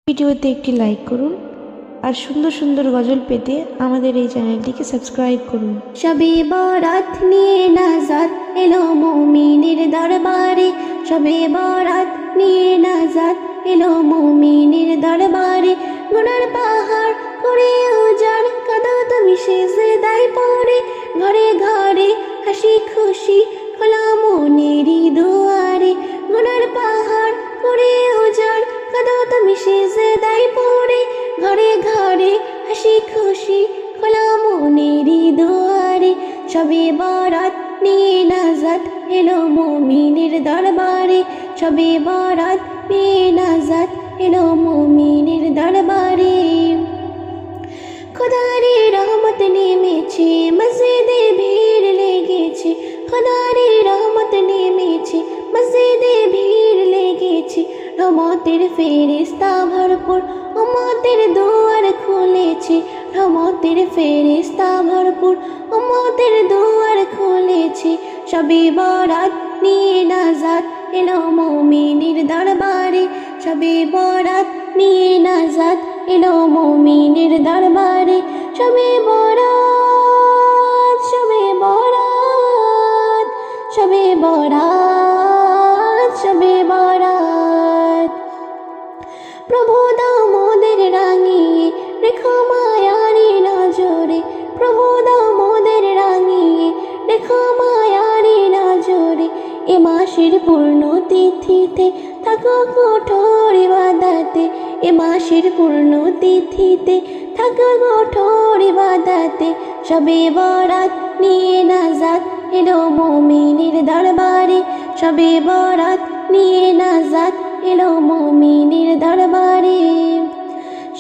ভিডিওতে একটি লাইক করুন আর সুন্দর সুন্দর গজল পেতে আমাদের এই চ্যানেলটিকে সাবস্ক্রাইব করুন। শবে বরাত নিয়ে নাজাত এলো মুমিনের দরবারে, শবে বরাত নিয়ে নাজাত এলো মুমিনের দরবারে। গুনার পাহাড় করে উজাড় কাঁদো তুমি সিজদায় পড়ে, ঘরে ঘরে হাসি খুশি খোলা মনেরই দুয়ারে। গুনার পাহাড় করে উজাড় কাঁদো তুমি সিজদায় পড়ে, ঘরে ঘরে হাসি খুশি খোলা মনেরই দুয়ারে। শবে বরাত নিয়ে নাজাত এলো মুমিনের দরবারে, শবে বরাত নিয়ে নাজাত এলো মুমিনের দরবারে। খোদারে রহমত নেমেছে, মসজিদে ভিড় লেগেছে, খোদারে রহমত নেমেছে, মসজিদে ভিড় লেগেছে। রহমতের ফেরেশতা ভরপুর উম্মতের দুয়ার খুলেছে, রহমতের ফেরেশতা ভরপুর উম্মতের দুয়ার খুলেছে। শবে বরাত নিয়ে নাজাত এলো মুমিনের দরবারে, শবে বরাত নিয়ে নাজাত এলো মুমিনের দরবারে। শবে বরাত, শবে বরাত, শবে বরাত, শবে বরাত। প্রভু দাও মোদের রাঙিয়ে রেখো মায়ারি নজরে, প্রভু দাও মোদের রাঙিয়ে রেখো মায়ারি নজরে। এ মাসের পূর্ণ তিথিতে থাকো কঠোর ইবাদতে, এ মাসের পূর্ণ তিথিতে থাকো কঠোর ইবাদতে। শবে বরাত নিয়ে নাজাত এলো মুমিনের দরবারে, শবে বরাত নিয়ে নাজাত এলো মুমিনের দরবারে।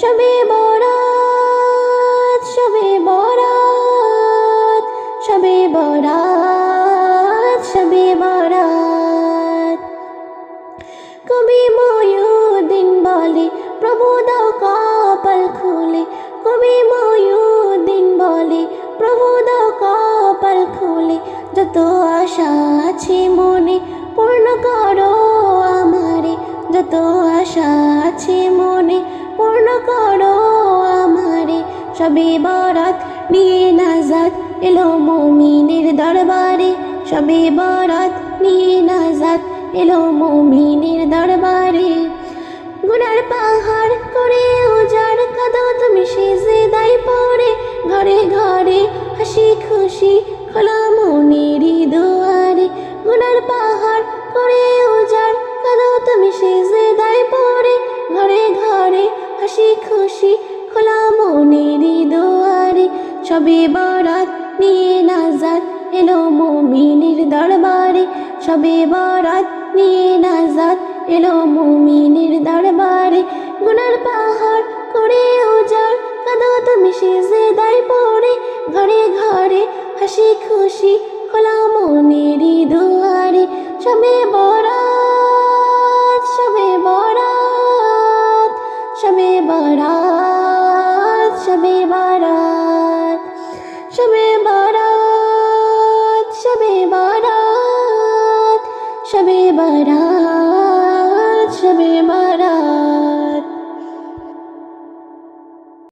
শবে বরাত, শবে বরাত, শবে বরাত, শবে বরাত। কবি ময়ূরদিন বলে প্রভু দাও কপাল খুলে, কবি ময়ূরদিন বলে প্রভু দাও কপাল খুলে। যত আশা আছে মনে পূর্ণ করো আমারে, যত আশা আছে মনে পূর্ণ করো আমারে। শবে বরাত নিয়ে নাজাত এলো মুমিনের দরবারে, শবে বরাত নিয়ে নাজাত এলো মুমিনের দরবারে। গুনার পাহাড় করে উজাড় কাঁদো তুমি সিজদায় পড়ে, ঘরে ঘরে হাসি খুশি খোলা মনেরই দুয়ারে। গুনার পাহাড় করে উজাড় কাঁদো তুমি সিজদায় পড়ে, ঘরে ঘরে হাসি খুশি খোলা মনেরই দুয়ারে। শবে বরাত নিয়ে নাজাত এলো মুমিনের দরবারে, শবে বরাত নিয়ে নাজাত এলো মুমিনের দরবারে। গুনার পাহাড় করে উজাড় কাঁদো তুমি সিজদায় পড়ে, ঘরে ঘরে হাসি খুশি খোলা মনেরই দুয়ারে। শবে বরাত, শবে বরাত, শবে বরাত, শবে বরাত, শবে বরাত।